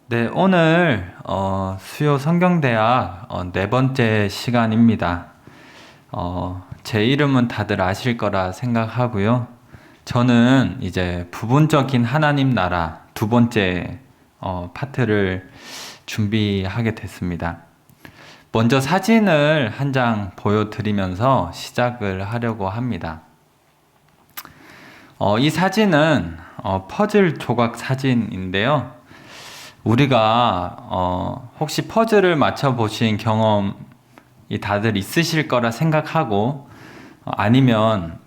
네, 오늘 수요 성경대학 네 번째 시간입니다. 제 이름은 다들 아실 거라 생각하고요. 저는 이제 부분적인 하나님 나라 두 번째 파트를 준비하게 됐습니다. 먼저 사진을 한 장 보여드리면서 시작을 하려고 합니다. 이 사진은 퍼즐 조각 사진인데요. 우리가 혹시 퍼즐을 맞춰보신 경험이 다들 있으실 거라 생각하고 아니면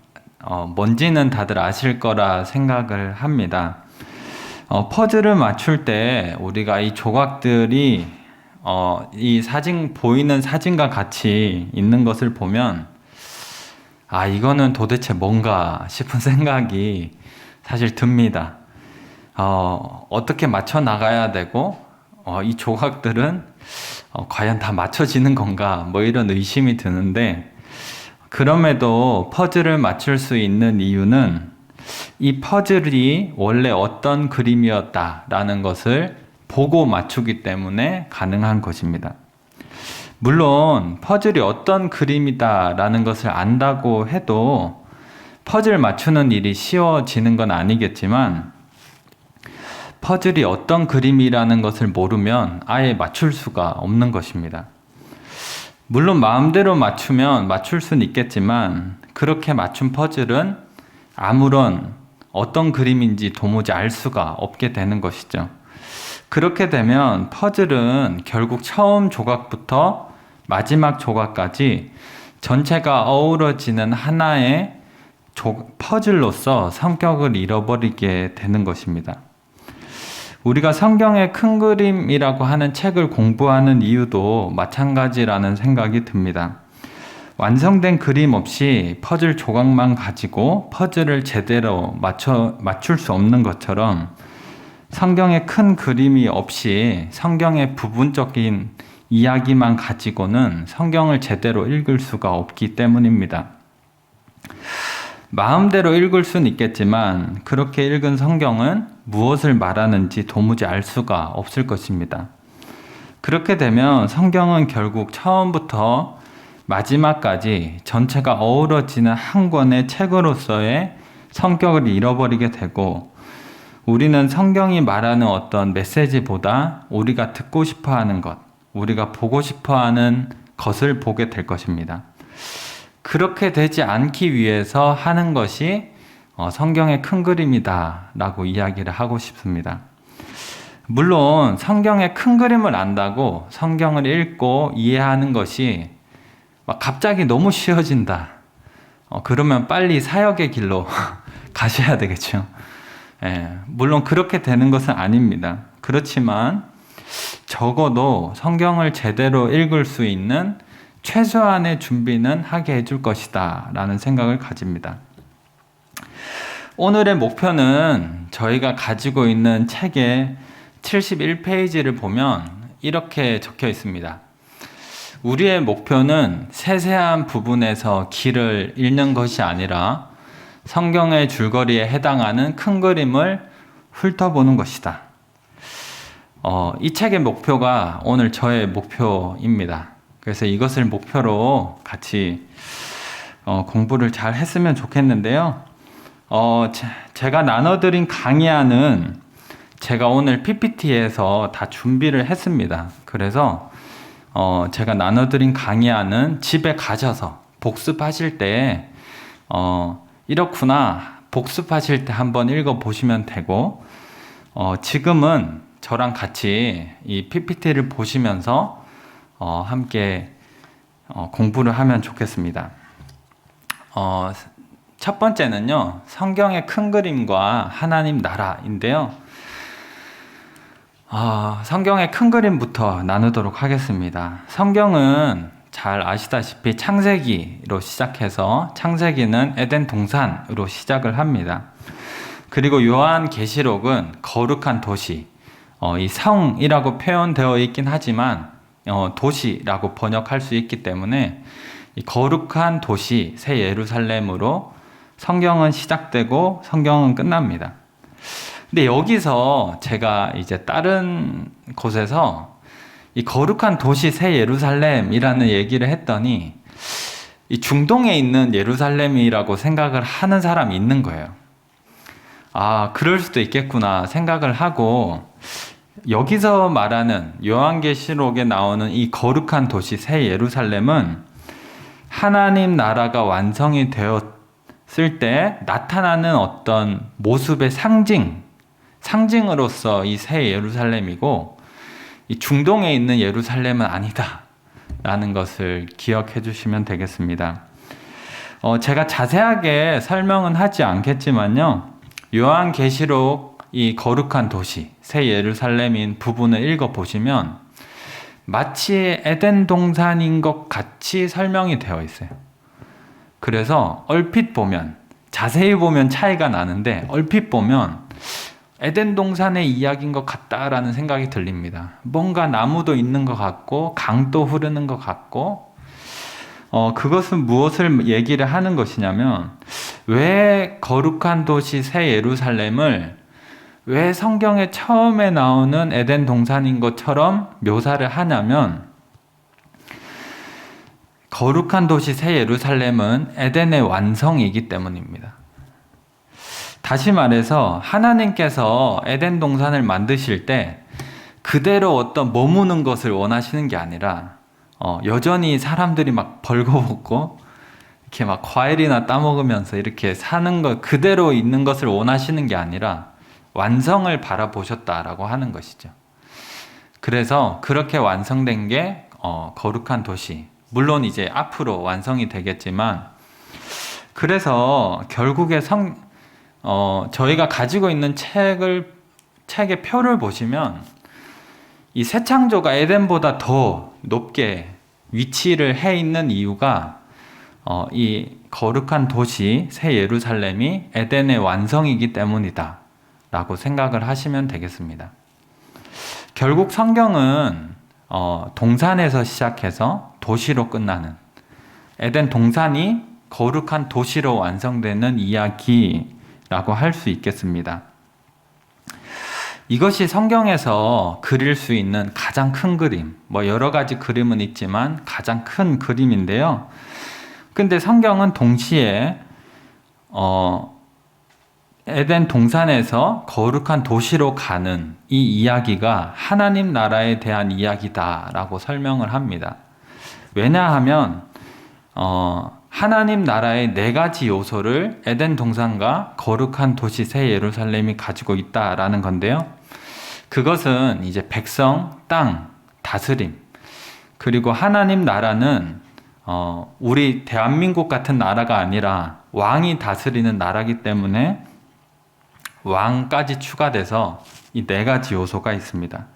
뭔지는 다들 아실 거라 생각을 합니다. 퍼즐을 맞출 때 우리가 이 조각들이 이 사진 보이는 사진과 같이 있는 것을 보면 이거는 도대체 뭔가 싶은 생각이 사실 듭니다. 어떻게 맞춰 나가야 되고, 이 조각들은 과연 다 맞춰지는 건가, 뭐 이런 의심이 드는데, 그럼에도 퍼즐을 맞출 수 있는 이유는 이 퍼즐이 원래 어떤 그림이었다라는 것을 보고 맞추기 때문에 가능한 것입니다. 물론 퍼즐이 어떤 그림이다라는 것을 안다고 해도 퍼즐 맞추는 일이 쉬워지는 건 아니겠지만 퍼즐이 어떤 그림이라는 것을 모르면 아예 맞출 수가 없는 것입니다. 물론 마음대로 맞추면 맞출 수는 있겠지만 그렇게 맞춘 퍼즐은 아무런 어떤 그림인지 도무지 알 수가 없게 되는 것이죠. 그렇게 되면 퍼즐은 결국 처음 조각부터 마지막 조각까지 전체가 어우러지는 하나의 퍼즐로서 성격을 잃어버리게 되는 것입니다. 우리가 성경의 큰 그림이라고 하는 책을 공부하는 이유도 마찬가지라는 생각이 듭니다. 완성된 그림 없이 퍼즐 조각만 가지고 퍼즐을 제대로 맞출 수 없는 것처럼 성경의 큰 그림이 없이 성경의 부분적인 이야기만 가지고는 성경을 제대로 읽을 수가 없기 때문입니다. 마음대로 읽을 수는 있겠지만 그렇게 읽은 성경은 무엇을 말하는지 도무지 알 수가 없을 것입니다. 그렇게 되면 성경은 결국 처음부터 마지막까지 전체가 어우러지는 한 권의 책으로서의 성격을 잃어버리게 되고 우리는 성경이 말하는 어떤 메시지보다 우리가 듣고 싶어 하는 것, 우리가 보고 싶어 하는 것을 보게 될 것입니다. 그렇게 되지 않기 위해서 하는 것이 성경의 큰 그림이다 라고 이야기를 하고 싶습니다. 물론 성경의 큰 그림을 안다고 성경을 읽고 이해하는 것이 갑자기 너무 쉬워진다. 그러면 빨리 사역의 길로 가셔야 되겠죠. 물론 그렇게 되는 것은 아닙니다. 그렇지만 적어도 성경을 제대로 읽을 수 있는 최소한의 준비는 하게 해줄 것이다 라는 생각을 가집니다. 오늘의 목표는 저희가 가지고 있는 책의 71페이지를 보면 이렇게 적혀 있습니다. 우리의 목표는 세세한 부분에서 길을 읽는 것이 아니라 성경의 줄거리에 해당하는 큰 그림을 훑어보는 것이다. 이 책의 목표가 오늘 저의 목표입니다. 그래서 이것을 목표로 같이 공부를 잘 했으면 좋겠는데요. 제가 나눠드린 강의안은 제가 오늘 PPT에서 다 준비를 했습니다. 그래서 제가 나눠드린 강의안은 집에 가셔서 복습하실 때 이렇구나 복습하실 때 한번 읽어보시면 되고 지금은 저랑 같이 이 PPT를 보시면서 함께 공부를 하면 좋겠습니다. 첫 번째는요, 성경의 큰 그림과 하나님 나라인데요. 성경의 큰 그림부터 나누도록 하겠습니다. 성경은 잘 아시다시피 창세기로 시작해서 창세기는 에덴 동산으로 시작을 합니다. 그리고 요한계시록은 거룩한 도시, 이 성이라고 표현되어 있긴 하지만 도시라고 번역할 수 있기 때문에 이 거룩한 도시 새 예루살렘으로 성경은 시작되고 성경은 끝납니다. 근데 여기서 제가 이제 다른 곳에서 이 거룩한 도시 새 예루살렘이라는 얘기를 했더니 이 중동에 있는 예루살렘이라고 생각을 하는 사람이 있는 거예요. 아, 그럴 수도 있겠구나 생각을 하고, 여기서 말하는 요한계시록에 나오는 이 거룩한 도시 새 예루살렘은 하나님 나라가 완성이 되었을 때 나타나는 어떤 모습의 상징으로서 이 새 예루살렘이고, 이 중동에 있는 예루살렘은 아니다 라는 것을 기억해 주시면 되겠습니다. 제가 자세하게 설명은 하지 않겠지만요, 요한계시록 이 거룩한 도시 새 예루살렘인 부분을 읽어보시면 마치 에덴 동산인 것 같이 설명이 되어 있어요. 그래서 얼핏 보면, 자세히 보면 차이가 나는데 얼핏 보면 에덴 동산의 이야기인 것 같다라는 생각이 들립니다. 뭔가 나무도 있는 것 같고 강도 흐르는 것 같고, 그것은 무엇을 얘기를 하는 것이냐면, 왜 거룩한 도시 새 예루살렘을 왜 성경에 처음에 나오는 에덴 동산인 것처럼 묘사를 하냐면, 거룩한 도시 새 예루살렘은 에덴의 완성이기 때문입니다. 다시 말해서 하나님께서 에덴 동산을 만드실 때 그대로 어떤 머무는 것을 원하시는 게 아니라, 여전히 사람들이 막 벌거벗고 이렇게 막 과일이나 따먹으면서 이렇게 사는 것, 그대로 있는 것을 원하시는 게 아니라 완성을 바라보셨다라고 하는 것이죠. 그래서 그렇게 완성된 게 거룩한 도시, 물론 이제 앞으로 완성이 되겠지만, 그래서 결국에 저희가 가지고 있는 책의 표를 보시면 이 새 창조가 에덴보다 더 높게 위치를 해 있는 이유가 이 거룩한 도시 새 예루살렘이 에덴의 완성이기 때문이다 라고 생각을 하시면 되겠습니다. 결국 성경은 동산에서 시작해서 도시로 끝나는, 에덴 동산이 거룩한 도시로 완성되는 이야기라고 할 수 있겠습니다. 이것이 성경에서 그릴 수 있는 가장 큰 그림, 여러 가지 그림은 있지만 가장 큰 그림인데요. 근데 성경은 동시에 에덴 동산에서 거룩한 도시로 가는 이 이야기가 하나님 나라에 대한 이야기다라고 설명을 합니다. 왜냐하면 하나님 나라의 4가지 요소를 에덴 동산과 거룩한 도시 새 예루살렘이 가지고 있다라는 건데요. 그것은 이제 백성, 땅, 다스림, 그리고 하나님 나라는 우리 대한민국 같은 나라가 아니라 왕이 다스리는 나라이기 때문에 왕까지 추가돼서 이 4가지 요소가 있습니다.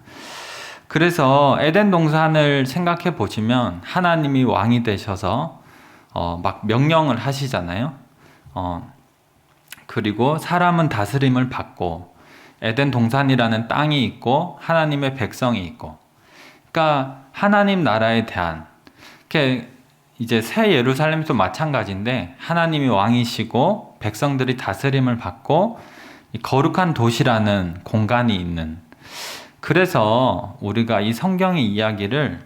그래서 에덴 동산을 생각해 보시면 하나님이 왕이 되셔서 막 명령을 하시잖아요. 그리고 사람은 다스림을 받고 에덴 동산이라는 땅이 있고 하나님의 백성이 있고, 그러니까 하나님 나라에 대한, 이제 새 예루살렘도 마찬가지인데 하나님이 왕이시고 백성들이 다스림을 받고 거룩한 도시라는 공간이 있는, 그래서 우리가 이 성경의 이야기를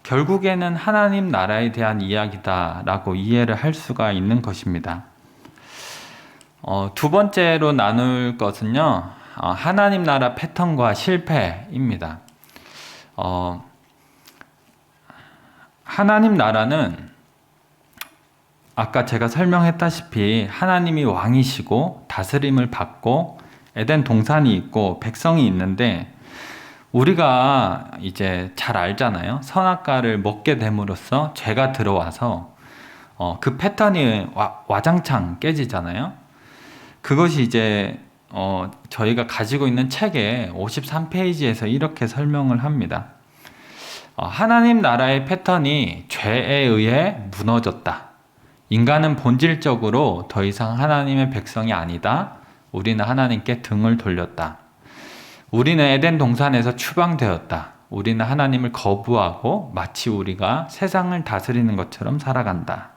결국에는 하나님 나라에 대한 이야기다라고 이해를 할 수가 있는 것입니다. 두 번째로 나눌 것은요, 하나님 나라 패턴과 실패입니다. 하나님 나라는 아까 제가 설명했다시피 하나님이 왕이시고 다스림을 받고 에덴 동산이 있고 백성이 있는데, 우리가 이제 잘 알잖아요. 선악과를 먹게 됨으로써 죄가 들어와서 그 패턴이 와장창 깨지잖아요. 그것이 이제 저희가 가지고 있는 책의 53페이지에서 이렇게 설명을 합니다. 하나님 나라의 패턴이 죄에 의해 무너졌다. 인간은 본질적으로 더 이상 하나님의 백성이 아니다. 우리는 하나님께 등을 돌렸다. 우리는 에덴 동산에서 추방되었다. 우리는 하나님을 거부하고 마치 우리가 세상을 다스리는 것처럼 살아간다.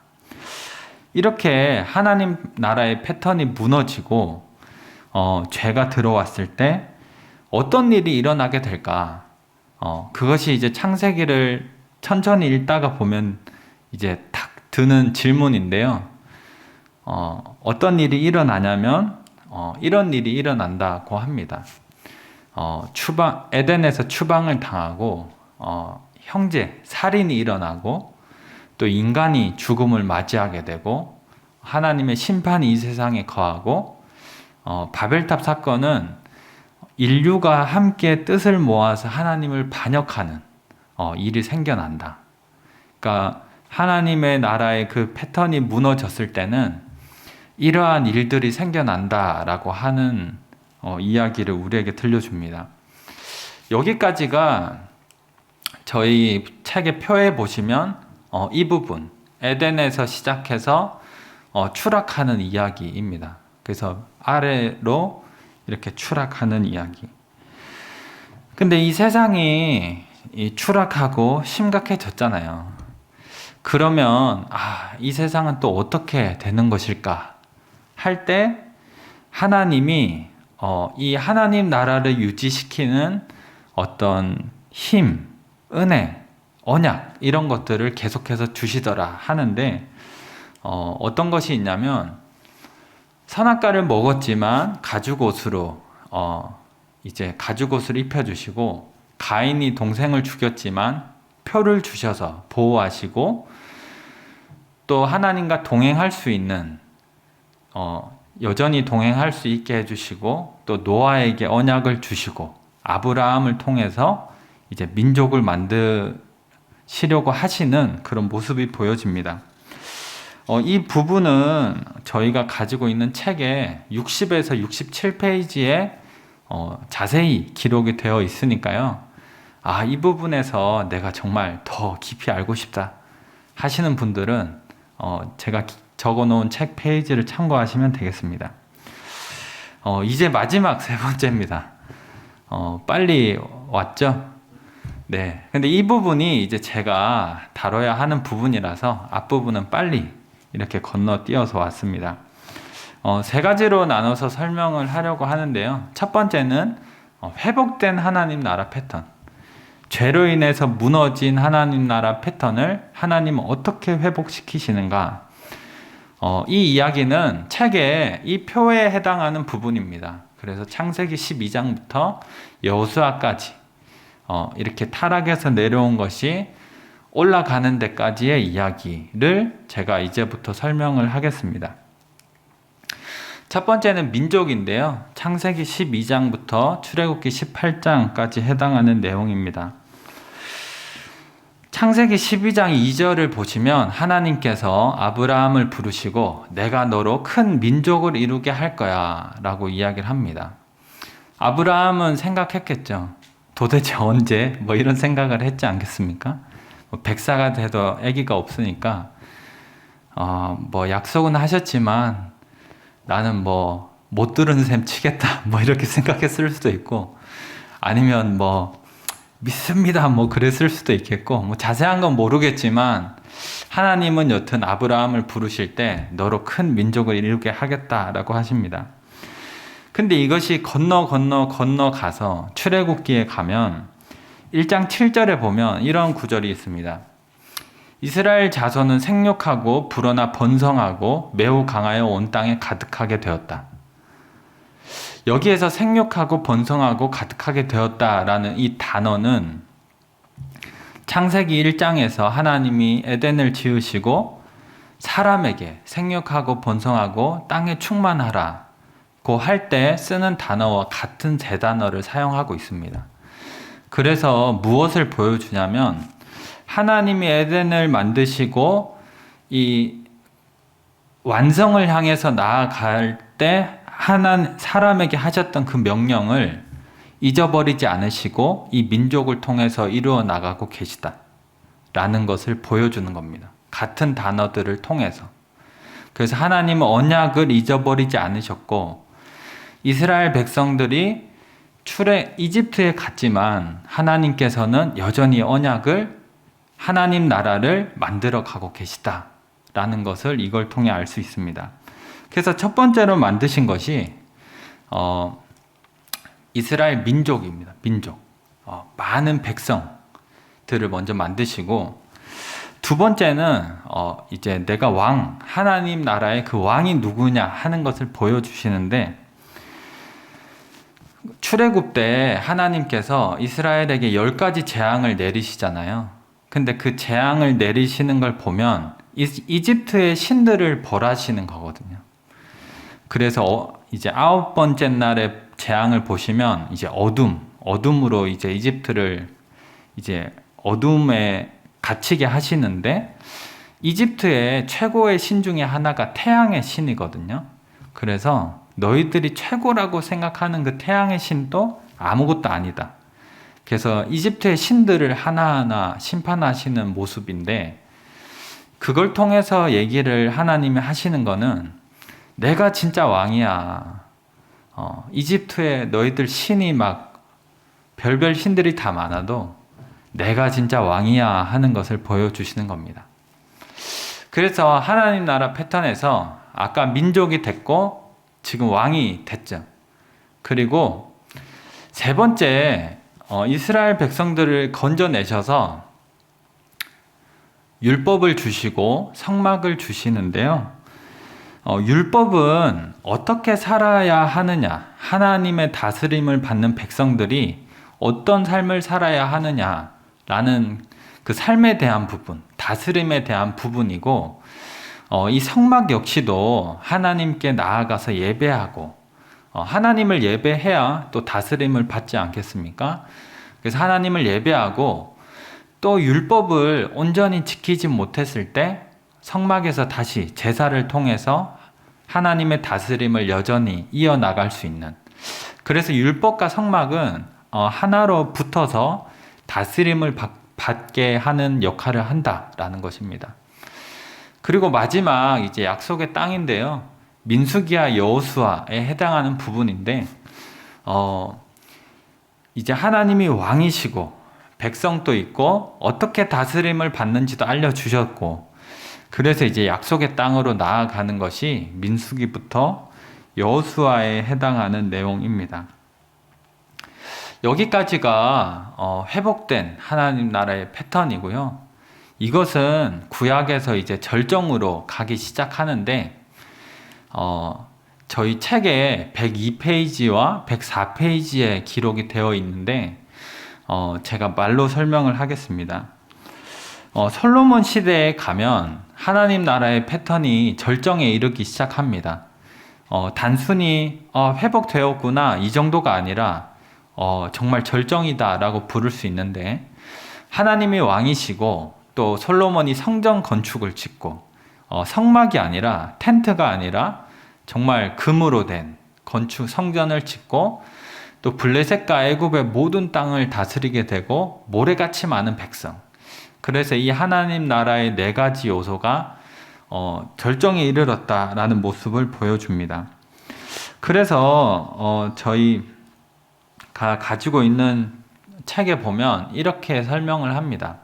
이렇게 하나님 나라의 패턴이 무너지고 죄가 들어왔을 때 어떤 일이 일어나게 될까? 그것이 이제 창세기를 천천히 읽다가 보면 이제 탁 드는 질문인데요. 어떤 일이 일어나냐면, 이런 일이 일어난다고 합니다. 에덴에서 추방을 당하고, 형제, 살인이 일어나고, 또 인간이 죽음을 맞이하게 되고, 하나님의 심판이 이 세상에 거하고, 바벨탑 사건은 인류가 함께 뜻을 모아서 하나님을 반역하는 일이 생겨난다. 그러니까 하나님의 나라의 그 패턴이 무너졌을 때는 이러한 일들이 생겨난다라고 하는 이야기를 우리에게 들려줍니다. 여기까지가 저희 책의 표에 보시면 이 부분, 에덴에서 시작해서 추락하는 이야기입니다. 그래서 아래로 이렇게 추락하는 이야기. 근데 이 세상이 추락하고 심각해졌잖아요. 그러면 이 세상은 또 어떻게 되는 것일까 할 때 하나님이 이 하나님 나라를 유지시키는 어떤 힘, 은혜, 언약 이런 것들을 계속해서 주시더라 하는데 어떤 것이 있냐면 선악과를 먹었지만 가죽옷으로 이제 가죽옷을 입혀주시고 가인이 동생을 죽였지만 표를 주셔서 보호하시고 또 하나님과 동행할 수 있는 여전히 동행할 수 있게 해주시고 또 노아에게 언약을 주시고 아브라함을 통해서 이제 민족을 만드시려고 하시는 그런 모습이 보여집니다. 이 부분은 저희가 가지고 있는 책에 60에서 67페이지에 자세히 기록이 되어 있으니까요. 이 부분에서 내가 정말 더 깊이 알고 싶다 하시는 분들은 제가 적어 놓은 책 페이지를 참고하시면 되겠습니다. 이제 마지막 세 번째입니다. 빨리 왔죠? 네. 근데 이 부분이 이제 제가 다뤄야 하는 부분이라서 앞부분은 빨리 이렇게 건너뛰어서 왔습니다. 세 가지로 나눠서 설명을 하려고 하는데요. 첫 번째는 회복된 하나님 나라 패턴. 죄로 인해서 무너진 하나님 나라 패턴을 하나님은 어떻게 회복시키시는가. 이 이야기는 책의 이 표에 해당하는 부분입니다. 그래서 창세기 12장부터 여호수아까지 이렇게 타락해서 내려온 것이 올라가는 데까지의 이야기를 제가 이제부터 설명을 하겠습니다. 첫 번째는 민족인데요. 창세기 12장부터 출애굽기 18장까지 해당하는 내용입니다. 창세기 12장 2절을 보시면 하나님께서 아브라함을 부르시고 내가 너로 큰 민족을 이루게 할 거야 라고 이야기를 합니다. 아브라함은 생각했겠죠. 도대체 언제? 뭐 이런 생각을 했지 않겠습니까? 백사가 돼도 아기가 없으니까 뭐 약속은 하셨지만 나는 뭐 못 들은 셈 치겠다 뭐 이렇게 생각했을 수도 있고 아니면 뭐 믿습니다 뭐 그랬을 수도 있겠고 뭐 자세한 건 모르겠지만 하나님은 여튼 아브라함을 부르실 때 너로 큰 민족을 이루게 하겠다라고 하십니다. 근데 이것이 건너가서 출애굽기에 가면 1장 7절에 보면 이런 구절이 있습니다. 이스라엘 자손은 생육하고 불어나 번성하고 매우 강하여 온 땅에 가득하게 되었다. 여기에서 생육하고 번성하고 가득하게 되었다라는 이 단어는 창세기 1장에서 하나님이 에덴을 지으시고 사람에게 생육하고 번성하고 땅에 충만하라고 할 때 쓰는 단어와 같은 세 단어를 사용하고 있습니다. 그래서 무엇을 보여주냐면 하나님이 에덴을 만드시고 이 완성을 향해서 나아갈 때 사람에게 하셨던 그 명령을 잊어버리지 않으시고 이 민족을 통해서 이루어 나가고 계시다라는 것을 보여주는 겁니다. 같은 단어들을 통해서. 그래서 하나님은 언약을 잊어버리지 않으셨고 이스라엘 백성들이 이집트에 갔지만 하나님께서는 여전히 언약을 하나님 나라를 만들어 가고 계시다라는 것을 이걸 통해 알 수 있습니다. 그래서 첫 번째로 만드신 것이 이스라엘 민족입니다. 민족. 많은 백성들을 먼저 만드시고, 두 번째는 이제 내가 왕, 하나님 나라의 그 왕이 누구냐 하는 것을 보여주시는데, 출애굽 때 하나님께서 이스라엘에게 10가지 재앙을 내리시잖아요. 근데 그 재앙을 내리시는 걸 보면 이집트의 신들을 벌하시는 거거든요. 그래서 이제 9번째 날의 재앙을 보시면 이제 어둠으로 이제 이집트를 이제 어둠에 갇히게 하시는데, 이집트의 최고의 신 중에 하나가 태양의 신이거든요. 그래서 너희들이 최고라고 생각하는 그 태양의 신도 아무것도 아니다. 그래서 이집트의 신들을 하나하나 심판하시는 모습인데, 그걸 통해서 얘기를 하나님이 하시는 거는 내가 진짜 왕이야. 이집트에 너희들 신이 막 별별 신들이 다 많아도 내가 진짜 왕이야 하는 것을 보여주시는 겁니다. 그래서 하나님 나라 패턴에서 아까 민족이 됐고 지금 왕이 됐죠. 그리고 세 번째, 이스라엘 백성들을 건져내셔서 율법을 주시고 성막을 주시는데요. 율법은 어떻게 살아야 하느냐, 하나님의 다스림을 받는 백성들이 어떤 삶을 살아야 하느냐라는 그 삶에 대한 부분, 다스림에 대한 부분이고, 이 성막 역시도 하나님께 나아가서 예배하고, 하나님을 예배해야 또 다스림을 받지 않겠습니까? 그래서 하나님을 예배하고, 또 율법을 온전히 지키지 못했을 때 성막에서 다시 제사를 통해서 하나님의 다스림을 여전히 이어나갈 수 있는, 그래서 율법과 성막은 하나로 붙어서 다스림을 받게 하는 역할을 한다라는 것입니다. 그리고 마지막 이제 약속의 땅인데요. 민수기와 여호수아에 해당하는 부분인데, 이제 하나님이 왕이시고 백성도 있고 어떻게 다스림을 받는지도 알려주셨고, 그래서 이제 약속의 땅으로 나아가는 것이 민수기부터 여호수아에 해당하는 내용입니다. 여기까지가 회복된 하나님 나라의 패턴이고요. 이것은 구약에서 이제 절정으로 가기 시작하는데, 저희 책에 102페이지와 104페이지에 기록이 되어 있는데, 제가 말로 설명을 하겠습니다. 솔로몬 시대에 가면 하나님 나라의 패턴이 절정에 이르기 시작합니다. 단순히 회복되었구나 이 정도가 아니라 정말 절정이다라고 부를 수 있는데, 하나님이 왕이시고 또 솔로몬이 성전 건축을 짓고, 성막이 아니라 텐트가 아니라 정말 금으로 된 건축 성전을 짓고, 또 블레셋과 애굽의 모든 땅을 다스리게 되고 모래같이 많은 백성. 그래서 이 하나님 나라의 4가지 요소가 절정에 이르렀다라는 모습을 보여줍니다. 그래서 저희가 가지고 있는 책에 보면 이렇게 설명을 합니다.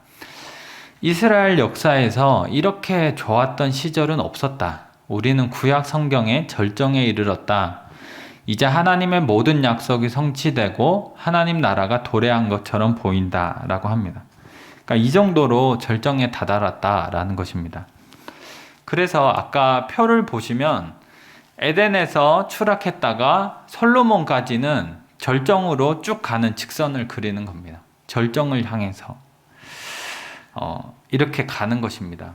이스라엘 역사에서 이렇게 좋았던 시절은 없었다. 우리는 구약 성경의 절정에 이르렀다. 이제 하나님의 모든 약속이 성취되고 하나님 나라가 도래한 것처럼 보인다라고 합니다. 그러니까 이 정도로 절정에 다다랐다라는 것입니다. 그래서 아까 표를 보시면 에덴에서 추락했다가 솔로몬까지는 절정으로 쭉 가는 직선을 그리는 겁니다. 절정을 향해서 이렇게 가는 것입니다.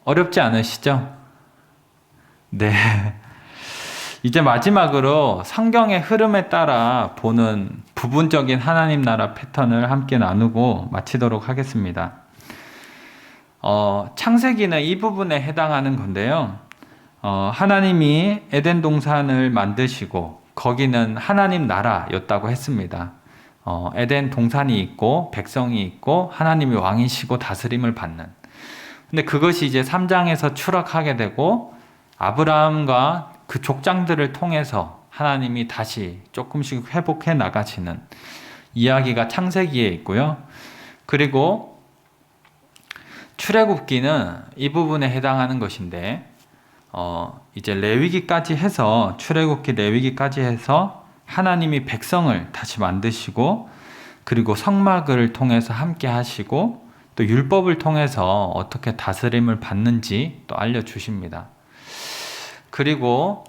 어렵지 않으시죠? 네. 이제 마지막으로 성경의 흐름에 따라 보는 부분적인 하나님 나라 패턴을 함께 나누고 마치도록 하겠습니다. 창세기는 이 부분에 해당하는 건데요. 하나님이 에덴 동산을 만드시고 거기는 하나님 나라였다고 했습니다. 에덴 동산이 있고 백성이 있고 하나님이 왕이시고 다스림을 받는. 근데 그것이 이제 3장에서 추락하게 되고 아브라함과 그 족장들을 통해서 하나님이 다시 조금씩 회복해 나가시는 이야기가 창세기에 있고요. 그리고 출애굽기는 이 부분에 해당하는 것인데, 이제 레위기까지 해서 출애굽기 레위기까지 해서 하나님이 백성을 다시 만드시고 그리고 성막을 통해서 함께 하시고 또 율법을 통해서 어떻게 다스림을 받는지 또 알려주십니다. 그리고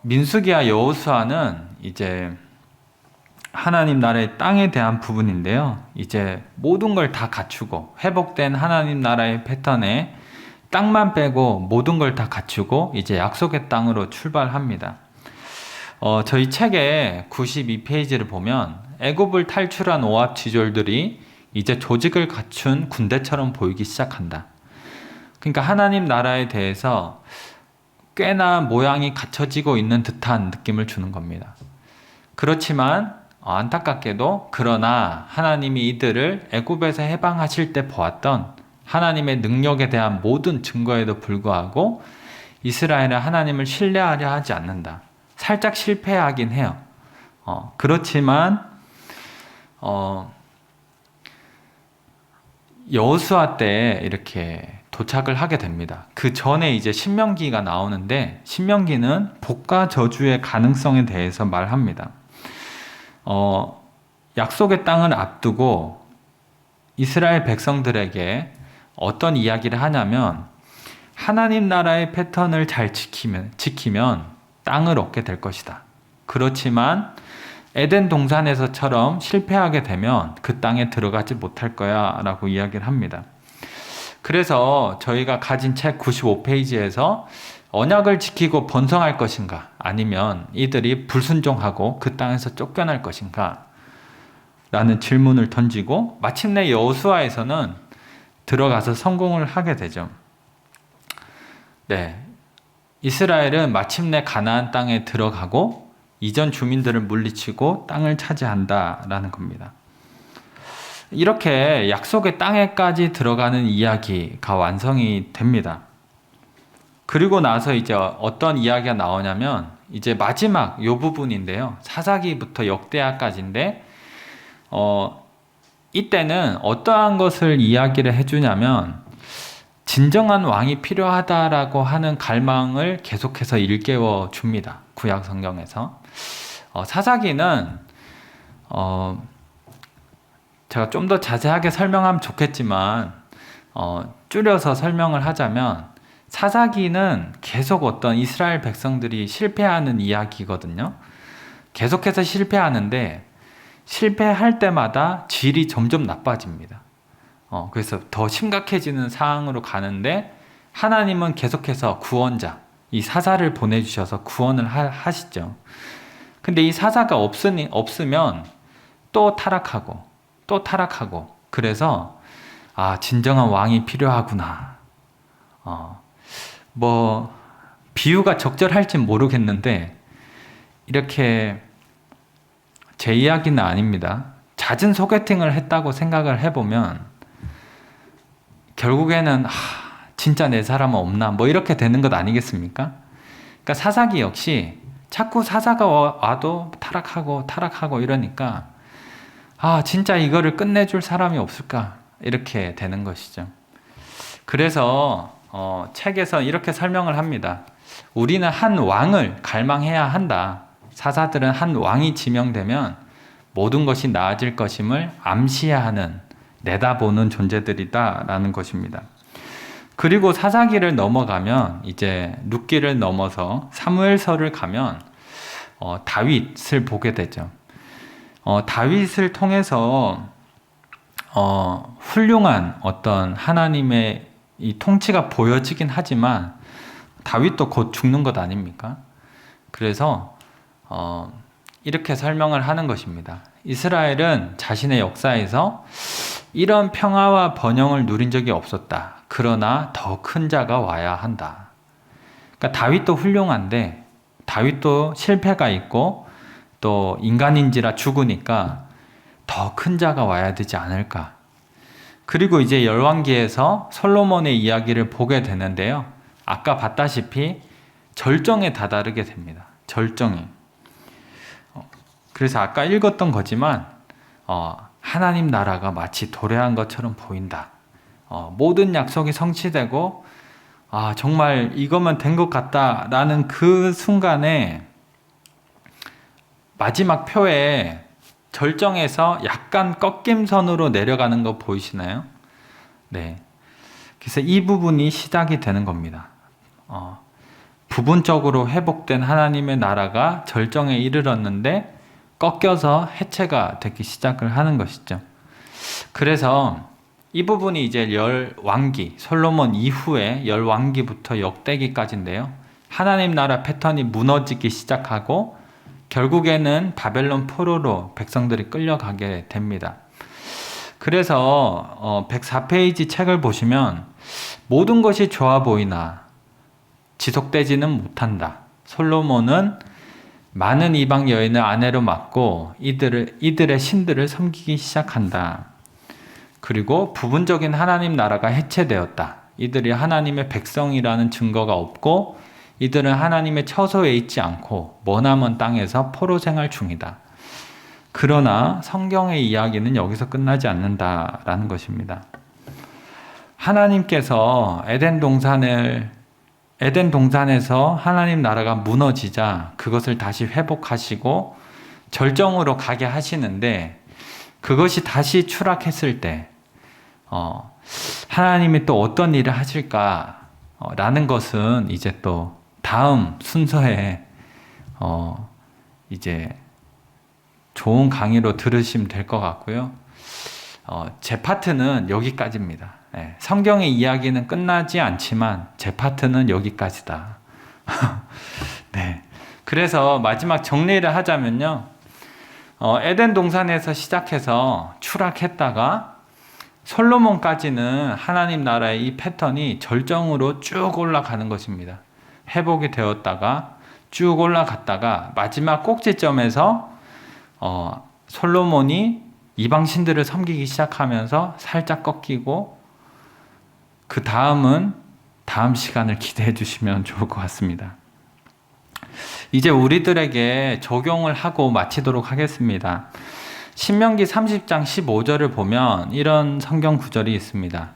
민수기와 여호수아는 이제 하나님 나라의 땅에 대한 부분인데요. 이제 모든 걸 다 갖추고 회복된 하나님 나라의 패턴에 땅만 빼고 모든 걸 다 갖추고 이제 약속의 땅으로 출발합니다. 저희 책의 92페이지를 보면 애굽을 탈출한 오합지졸들이 이제 조직을 갖춘 군대처럼 보이기 시작한다. 그러니까 하나님 나라에 대해서 꽤나 모양이 갖춰지고 있는 듯한 느낌을 주는 겁니다. 그렇지만 안타깝게도 그러나 하나님이 이들을 애굽에서 해방하실 때 보았던 하나님의 능력에 대한 모든 증거에도 불구하고 이스라엘은 하나님을 신뢰하려 하지 않는다. 살짝 실패하긴 해요. 그렇지만 여호수아 때 이렇게 도착을 하게 됩니다. 그 전에 이제 신명기가 나오는데 신명기는 복과 저주의 가능성에 대해서 말합니다. 약속의 땅을 앞두고 이스라엘 백성들에게 어떤 이야기를 하냐면 하나님 나라의 패턴을 잘 지키면 땅을 얻게 될 것이다. 그렇지만 에덴 동산에서처럼 실패하게 되면 그 땅에 들어가지 못할 거야 라고 이야기를 합니다. 그래서 저희가 가진 책 95페이지에서 언약을 지키고 번성할 것인가 아니면 이들이 불순종하고 그 땅에서 쫓겨날 것인가 라는 질문을 던지고 마침내 여호수아에서는 들어가서 성공을 하게 되죠. 네, 이스라엘은 마침내 가나안 땅에 들어가고 이전 주민들을 물리치고 땅을 차지한다라는 겁니다. 이렇게 약속의 땅에까지 들어가는 이야기가 완성이 됩니다. 그리고 나서 이제 어떤 이야기가 나오냐면 이제 마지막 요 부분인데요. 사사기부터 역대하까지인데 이때는 어떠한 것을 이야기를 해주냐면 진정한 왕이 필요하다라고 하는 갈망을 계속해서 일깨워 줍니다. 구약 성경에서. 사사기는 제가 좀 더 자세하게 설명하면 좋겠지만 줄여서 설명을 하자면 사사기는 계속 어떤 이스라엘 백성들이 실패하는 이야기거든요. 계속해서 실패하는데 실패할 때마다 질이 점점 나빠집니다. 그래서 더 심각해지는 상황으로 가는데 하나님은 계속해서 구원자, 이 사사를 보내주셔서 구원을 하시죠. 근데 이 사사가 없으면 또 타락하고 또 타락하고 그래서 진정한 왕이 필요하구나. 비유가 적절할진 모르겠는데 이렇게 제 이야기는 아닙니다. 잦은 소개팅을 했다고 생각을 해보면 결국에는 진짜 내 사람은 없나 이렇게 되는 것 아니겠습니까? 그러니까 사사기 역시 자꾸 사사가 와도 타락하고 이러니까 진짜 이거를 끝내줄 사람이 없을까 이렇게 되는 것이죠. 그래서 책에서 이렇게 설명을 합니다. 우리는 한 왕을 갈망해야 한다. 사사들은 한 왕이 지명되면 모든 것이 나아질 것임을 암시해야 하는 내다보는 존재들이다라는 것입니다. 그리고 사사기를 넘어가면 이제 룻기를 넘어서 사무엘서를 가면 다윗을 보게 되죠. 다윗을 통해서 훌륭한 어떤 하나님의 이 통치가 보여지긴 하지만 다윗도 곧 죽는 것 아닙니까? 그래서 이렇게 설명을 하는 것입니다. 이스라엘은 자신의 역사에서 이런 평화와 번영을 누린 적이 없었다. 그러나 더 큰 자가 와야 한다. 그러니까 다윗도 훌륭한데 다윗도 실패가 있고 또 인간인지라 죽으니까 더 큰 자가 와야 되지 않을까. 그리고 이제 열왕기에서 솔로몬의 이야기를 보게 되는데요. 아까 봤다시피 절정에 다다르게 됩니다. 절정에. 그래서 아까 읽었던 거지만 하나님 나라가 마치 도래한 것처럼 보인다. 모든 약속이 성취되고 아, 정말 이거면 된 것 같다라는 그 순간에 마지막 표에 절정에서 약간 꺾임선으로 내려가는 거 보이시나요? 네. 그래서 이 부분이 시작이 되는 겁니다. 부분적으로 회복된 하나님의 나라가 절정에 이르렀는데 꺾여서 해체가 되기 시작을 하는 것이죠. 그래서 이 부분이 이제 열 왕기, 솔로몬 이후에 열 왕기부터 역대기까지인데요. 하나님 나라 패턴이 무너지기 시작하고 결국에는 바벨론 포로로 백성들이 끌려가게 됩니다. 그래서 104페이지 책을 보시면 모든 것이 좋아 보이나 지속되지는 못한다. 솔로몬은 많은 이방 여인을 아내로 맡고 이들의 신들을 섬기기 시작한다. 그리고 부분적인 하나님 나라가 해체되었다. 이들이 하나님의 백성이라는 증거가 없고 이들은 하나님의 처소에 있지 않고 머나먼 땅에서 포로 생활 중이다. 그러나 성경의 이야기는 여기서 끝나지 않는다라는 것입니다. 하나님께서 에덴 동산에서 하나님 나라가 무너지자 그것을 다시 회복하시고 절정으로 가게 하시는데 그것이 다시 추락했을 때 하나님이 또 어떤 일을 하실까라는 것은 이제 또 다음 순서에 이제 좋은 강의로 들으시면 될 것 같고요. 제 파트는 여기까지입니다. 네, 성경의 이야기는 끝나지 않지만 제 파트는 여기까지다. 네, 그래서 마지막 정리를 하자면요. 에덴 동산에서 시작해서 추락했다가 솔로몬까지는 하나님 나라의 이 패턴이 절정으로 쭉 올라가는 것입니다. 회복이 되었다가 쭉 올라갔다가 마지막 꼭지점에서 솔로몬이 이방 신들을 섬기기 시작하면서 살짝 꺾이고 그 다음은 다음 시간을 기대해 주시면 좋을 것 같습니다. 이제 우리들에게 적용을 하고 마치도록 하겠습니다. 신명기 30장 15절을 보면 이런 성경 구절이 있습니다.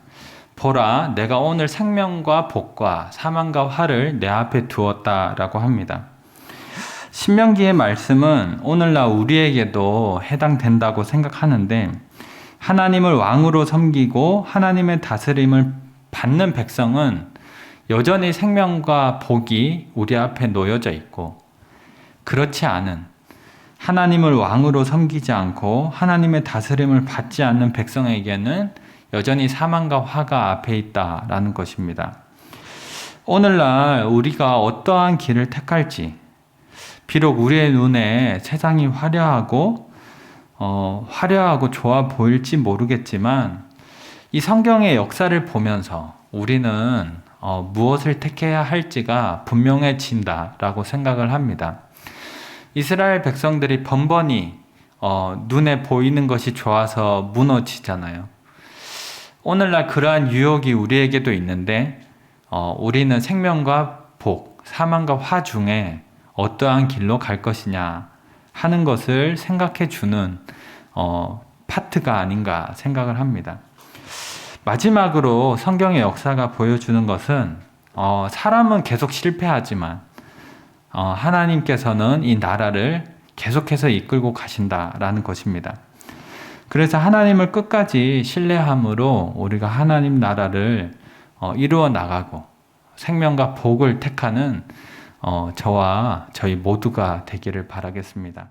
보라, 내가 오늘 생명과 복과 사망과 화를 내 앞에 두었다라고 합니다. 신명기의 말씀은 오늘날 우리에게도 해당된다고 생각하는데 하나님을 왕으로 섬기고 하나님의 다스림을 받는 백성은 여전히 생명과 복이 우리 앞에 놓여져 있고 그렇지 않은 하나님을 왕으로 섬기지 않고 하나님의 다스림을 받지 않는 백성에게는 여전히 사망과 화가 앞에 있다라는 것입니다. 오늘날 우리가 어떠한 길을 택할지 비록 우리의 눈에 세상이 화려하고 좋아 보일지 모르겠지만 이 성경의 역사를 보면서 우리는 무엇을 택해야 할지가 분명해진다라고 생각을 합니다. 이스라엘 백성들이 번번이 눈에 보이는 것이 좋아서 무너지잖아요. 오늘날 그러한 유혹이 우리에게도 있는데 우리는 생명과 복, 사망과 화 중에 어떠한 길로 갈 것이냐 하는 것을 생각해 주는 파트가 아닌가 생각을 합니다. 마지막으로 성경의 역사가 보여주는 것은 사람은 계속 실패하지만 하나님께서는 이 나라를 계속해서 이끌고 가신다라는 것입니다. 그래서 하나님을 끝까지 신뢰함으로 우리가 하나님 나라를 이루어 나가고 생명과 복을 택하는 저와 저희 모두가 되기를 바라겠습니다.